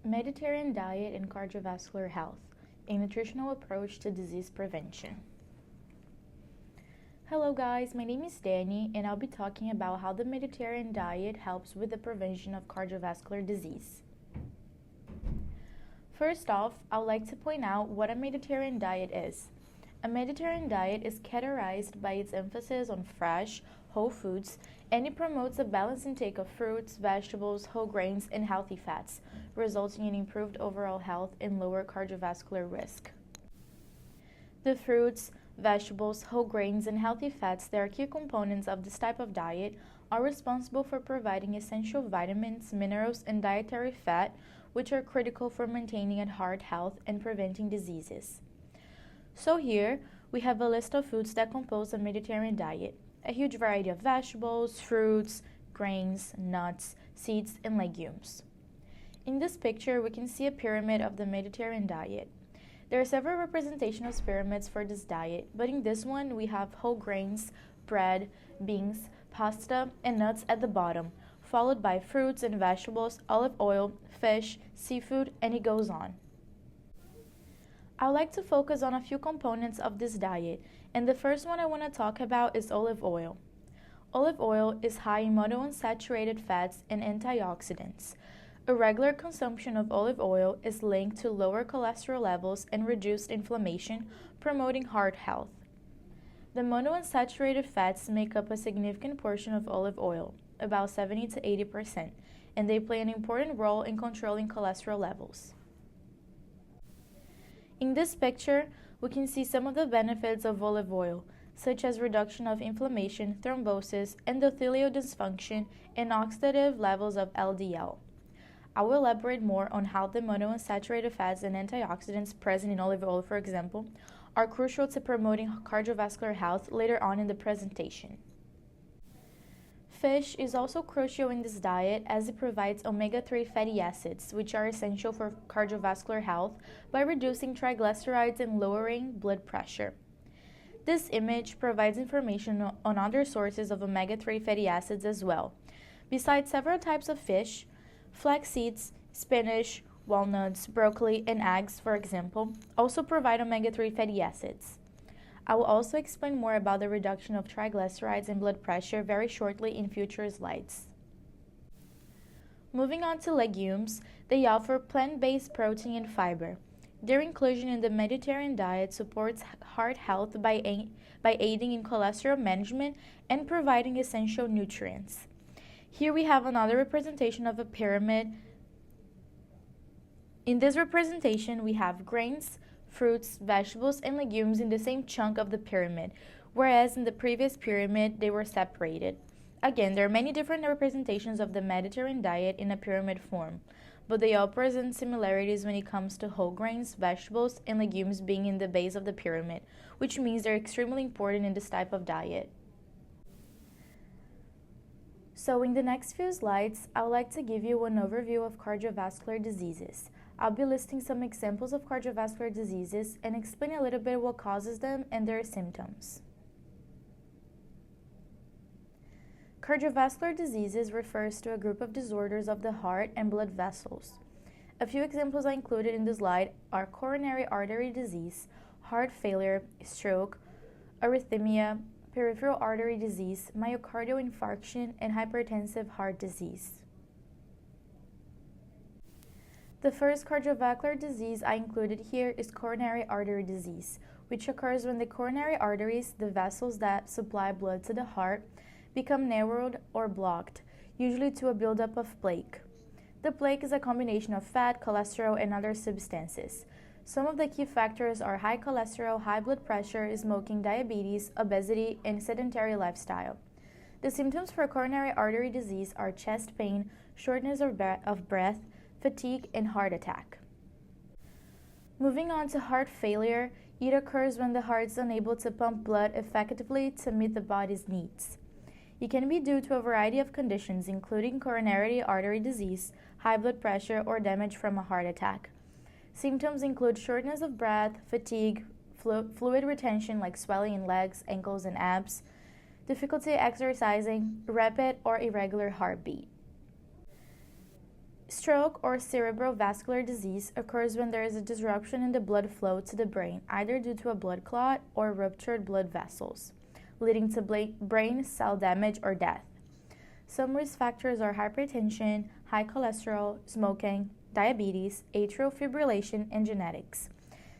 Mediterranean diet and cardiovascular health, a nutritional approach to disease prevention. Hello guys, my name is Dani and I'll be talking about how the Mediterranean diet helps with the prevention of cardiovascular disease. First off, I would like to point out what a Mediterranean diet is. A Mediterranean diet is categorized by its emphasis on fresh, whole foods, and it promotes a balanced intake of fruits, vegetables, whole grains, and healthy fats, resulting in improved overall health and lower cardiovascular risk. The fruits, vegetables, whole grains, and healthy fats that are key components of this type of diet are responsible for providing essential vitamins, minerals, and dietary fat, which are critical for maintaining a heart health and preventing diseases. So here, we have a list of foods that compose a Mediterranean diet. A huge variety of vegetables, fruits, grains, nuts, seeds, and legumes. In this picture, we can see a pyramid of the Mediterranean diet. There are several representations of pyramids for this diet, but in this one, we have whole grains, bread, beans, pasta, and nuts at the bottom, followed by fruits and vegetables, olive oil, fish, seafood, and it goes on. I would like to focus on a few components of this diet, and the first one I want to talk about is olive oil. Olive oil is high in monounsaturated fats and antioxidants. A regular consumption of olive oil is linked to lower cholesterol levels and reduced inflammation, promoting heart health. The monounsaturated fats make up a significant portion of olive oil, about 70 to 80%, and they play an important role in controlling cholesterol levels. In this picture, we can see some of the benefits of olive oil, such as reduction of inflammation, thrombosis, endothelial dysfunction, and oxidative levels of LDL. I will elaborate more on how the monounsaturated fats and antioxidants present in olive oil, for example, are crucial to promoting cardiovascular health later on in the presentation. Fish is also crucial in this diet as it provides omega-3 fatty acids, which are essential for cardiovascular health by reducing triglycerides and lowering blood pressure. This image provides information on other sources of omega-3 fatty acids as well. Besides several types of fish, flax seeds, spinach, walnuts, broccoli, and eggs, for example, also provide omega-3 fatty acids. I will also explain more about the reduction of triglycerides and blood pressure very shortly in future slides. Moving on to legumes, they offer plant-based protein and fiber. Their inclusion in the Mediterranean diet supports heart health by aiding in cholesterol management and providing essential nutrients. Here we have another representation of a pyramid. In this representation, we have grains, fruits, vegetables, and legumes in the same chunk of the pyramid, whereas in the previous pyramid, they were separated. Again, there are many different representations of the Mediterranean diet in a pyramid form, but they all present similarities when it comes to whole grains, vegetables, and legumes being in the base of the pyramid, which means they're extremely important in this type of diet. So in the next few slides, I would like to give you an overview of cardiovascular diseases. I'll be listing some examples of cardiovascular diseases and explain a little bit what causes them and their symptoms. Cardiovascular diseases refers to a group of disorders of the heart and blood vessels. A few examples I included in the slide are coronary artery disease, heart failure, stroke, arrhythmia, peripheral artery disease, myocardial infarction, and hypertensive heart disease. The first cardiovascular disease I included here is coronary artery disease, which occurs when the coronary arteries, the vessels that supply blood to the heart, become narrowed or blocked, usually to a buildup of plaque. The plaque is a combination of fat, cholesterol, and other substances. Some of the key factors are high cholesterol, high blood pressure, smoking, diabetes, obesity, and sedentary lifestyle. The symptoms for coronary artery disease are chest pain, shortness of breath, fatigue, and heart attack. Moving on to heart failure, it occurs when the heart is unable to pump blood effectively to meet the body's needs. It can be due to a variety of conditions, including coronary artery disease, high blood pressure, or damage from a heart attack. Symptoms include shortness of breath, fatigue, fluid retention like swelling in legs, ankles, and abs, difficulty exercising, rapid or irregular heartbeat. Stroke or cerebral vascular disease occurs when there is a disruption in the blood flow to the brain, either due to a blood clot or ruptured blood vessels, leading to brain cell damage or death. Some risk factors are hypertension, high cholesterol, smoking, diabetes, atrial fibrillation, and genetics.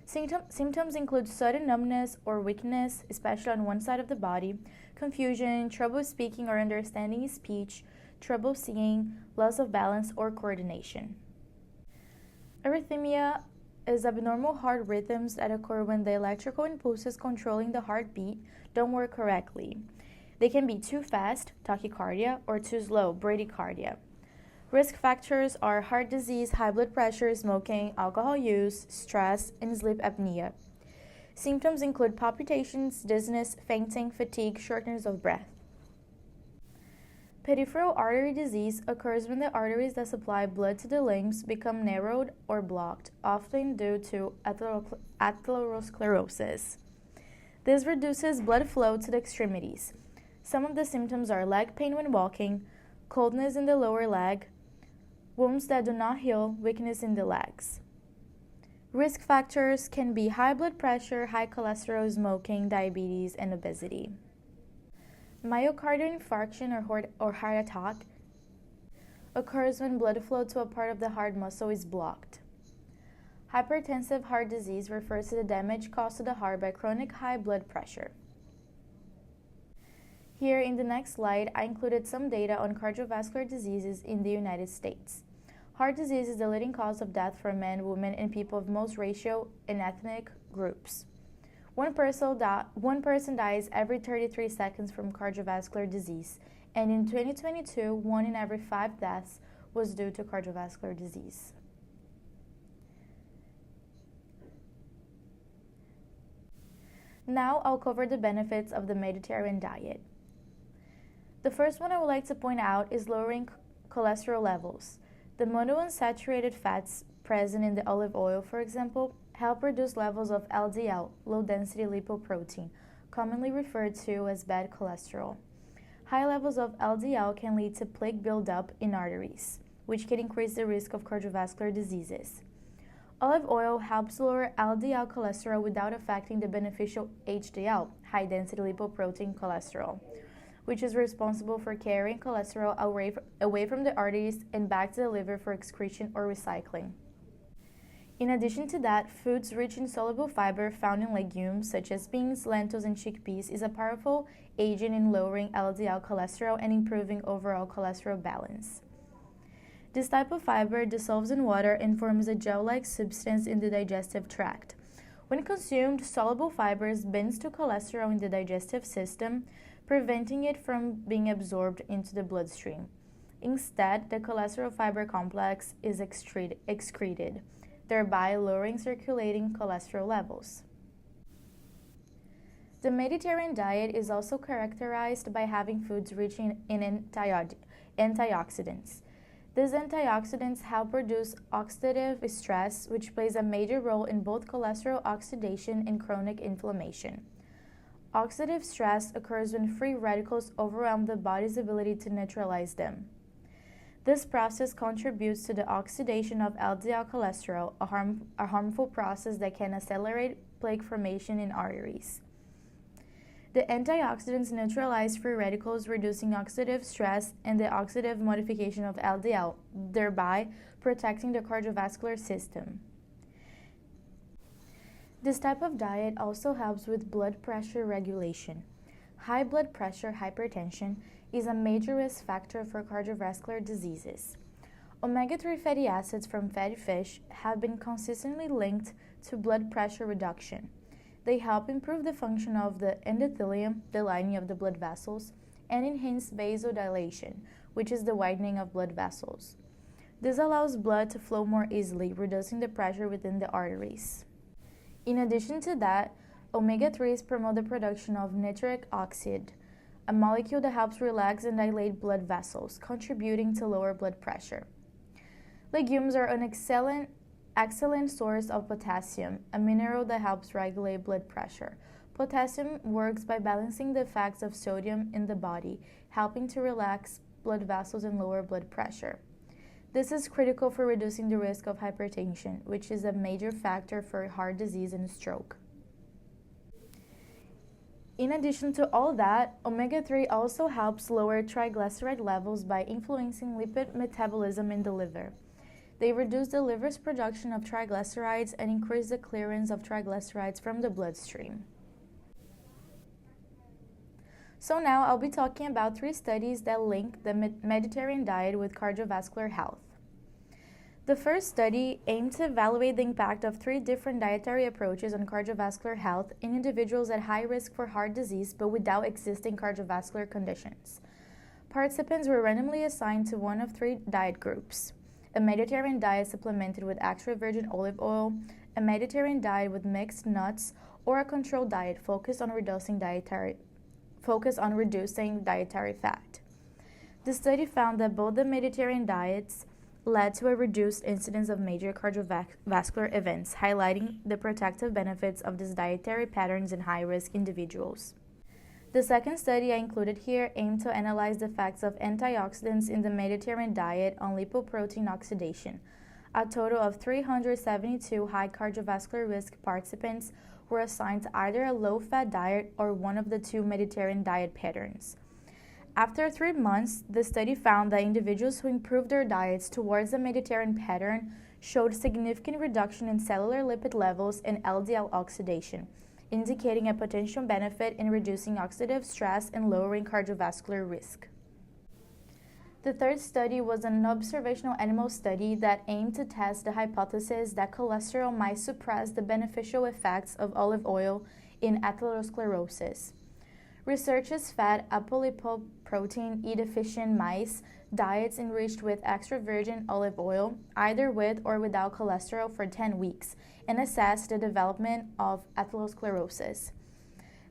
Symptoms include sudden numbness or weakness, especially on one side of the body, confusion, trouble speaking or understanding speech, trouble seeing, loss of balance, or coordination. Arrhythmia is abnormal heart rhythms that occur when the electrical impulses controlling the heartbeat don't work correctly. They can be too fast, tachycardia, or too slow, bradycardia. Risk factors are heart disease, high blood pressure, smoking, alcohol use, stress, and sleep apnea. Symptoms include palpitations, dizziness, fainting, fatigue, shortness of breath. Peripheral artery disease occurs when the arteries that supply blood to the limbs become narrowed or blocked, often due to atherosclerosis. This reduces blood flow to the extremities. Some of the symptoms are leg pain when walking, coldness in the lower leg, wounds that do not heal, weakness in the legs. Risk factors can be high blood pressure, high cholesterol, smoking, diabetes, and obesity. Myocardial infarction or heart attack occurs when blood flow to a part of the heart muscle is blocked. Hypertensive heart disease refers to the damage caused to the heart by chronic high blood pressure. Here in the next slide, I included some data on cardiovascular diseases in the United States. Heart disease is the leading cause of death for men, women, and people of most racial and ethnic groups. One person dies every 33 seconds from cardiovascular disease, and in 2022, 1 in every 5 deaths was due to cardiovascular disease. Now I'll cover the benefits of the Mediterranean diet. The first one I would like to point out is lowering cholesterol levels. The monounsaturated fats present in the olive oil, for example, help reduce levels of LDL, low-density lipoprotein, commonly referred to as bad cholesterol. High levels of LDL can lead to plaque buildup in arteries, which can increase the risk of cardiovascular diseases. Olive oil helps lower LDL cholesterol without affecting the beneficial HDL, high-density lipoprotein cholesterol, which is responsible for carrying cholesterol away from the arteries and back to the liver for excretion or recycling. In addition to that, foods rich in soluble fiber found in legumes such as beans, lentils, and chickpeas is a powerful agent in lowering LDL cholesterol and improving overall cholesterol balance. This type of fiber dissolves in water and forms a gel-like substance in the digestive tract. When consumed, soluble fibers binds to cholesterol in the digestive system, preventing it from being absorbed into the bloodstream. Instead, the cholesterol fiber complex is excreted, thereby lowering circulating cholesterol levels. The Mediterranean diet is also characterized by having foods rich in antioxidants. These antioxidants help reduce oxidative stress, which plays a major role in both cholesterol oxidation and chronic inflammation. Oxidative stress occurs when free radicals overwhelm the body's ability to neutralize them. This process contributes to the oxidation of LDL cholesterol, a harmful process that can accelerate plaque formation in arteries. The antioxidants neutralize free radicals, reducing oxidative stress and the oxidative modification of LDL, thereby protecting the cardiovascular system. This type of diet also helps with blood pressure regulation. High blood pressure, hypertension, is a major risk factor for cardiovascular diseases. Omega-3 fatty acids from fatty fish have been consistently linked to blood pressure reduction. They help improve the function of the endothelium, the lining of the blood vessels, and enhance vasodilation, which is the widening of blood vessels. This allows blood to flow more easily, reducing the pressure within the arteries. In addition to that, omega-3s promote the production of nitric oxide, a molecule that helps relax and dilate blood vessels, contributing to lower blood pressure. Legumes are an excellent source of potassium, a mineral that helps regulate blood pressure. Potassium works by balancing the effects of sodium in the body, helping to relax blood vessels and lower blood pressure. This is critical for reducing the risk of hypertension, which is a major factor for heart disease and stroke. In addition to all that, omega-3 also helps lower triglyceride levels by influencing lipid metabolism in the liver. They reduce the liver's production of triglycerides and increase the clearance of triglycerides from the bloodstream. So now I'll be talking about 3 studies that link the Mediterranean diet with cardiovascular health. The first study aimed to evaluate the impact of 3 different dietary approaches on cardiovascular health in individuals at high risk for heart disease but without existing cardiovascular conditions. Participants were randomly assigned to one of 3 diet groups: a Mediterranean diet supplemented with extra virgin olive oil, a Mediterranean diet with mixed nuts, or a controlled diet focused on reducing dietary fat. The study found that both the Mediterranean diets led to a reduced incidence of major cardiovascular events, highlighting the protective benefits of these dietary patterns in high-risk individuals. The second study I included here aimed to analyze the effects of antioxidants in the Mediterranean diet on lipoprotein oxidation. A total of 372 high cardiovascular risk participants were assigned to either a low-fat diet or one of the 2 Mediterranean diet patterns. After 3 months, the study found that individuals who improved their diets towards the Mediterranean pattern showed significant reduction in cellular lipid levels and LDL oxidation, indicating a potential benefit in reducing oxidative stress and lowering cardiovascular risk. The third study was an observational animal study that aimed to test the hypothesis that cholesterol might suppress the beneficial effects of olive oil in atherosclerosis. Researchers fed apolipoprotein E-deficient mice diets enriched with extra virgin olive oil, either with or without cholesterol, for 10 weeks, and assessed the development of atherosclerosis.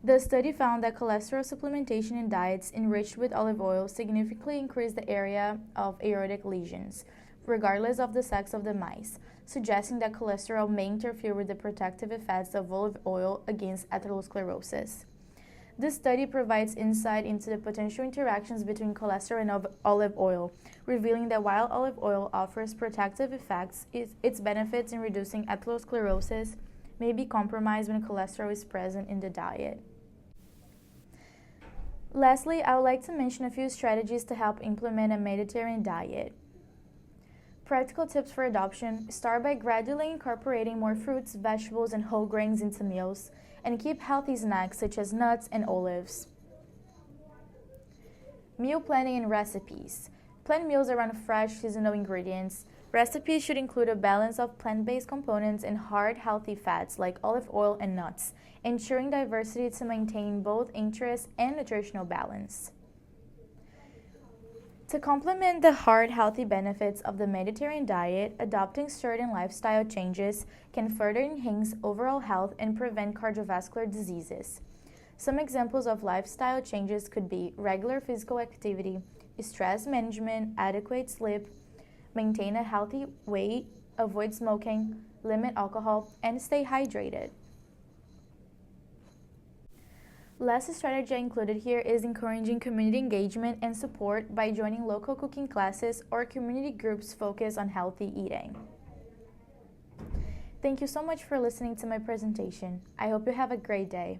The study found that cholesterol supplementation in diets enriched with olive oil significantly increased the area of aortic lesions, regardless of the sex of the mice, suggesting that cholesterol may interfere with the protective effects of olive oil against atherosclerosis. This study provides insight into the potential interactions between cholesterol and olive oil, revealing that while olive oil offers protective effects, its benefits in reducing atherosclerosis may be compromised when cholesterol is present in the diet. Lastly, I would like to mention a few strategies to help implement a Mediterranean diet. Practical tips for adoption: start by gradually incorporating more fruits, vegetables, and whole grains into meals, and keep healthy snacks such as nuts and olives. Meal planning and recipes. Plan meals around fresh, seasonal ingredients. Recipes should include a balance of plant-based components and hard, healthy fats like olive oil and nuts, ensuring diversity to maintain both interest and nutritional balance. To complement the hard, healthy benefits of the Mediterranean diet, adopting certain lifestyle changes can further enhance overall health and prevent cardiovascular diseases. Some examples of lifestyle changes could be regular physical activity, stress management, adequate sleep, maintain a healthy weight, avoid smoking, limit alcohol, and stay hydrated. Last strategy I included here is encouraging community engagement and support by joining local cooking classes or community groups focused on healthy eating. Thank you so much for listening to my presentation. I hope you have a great day.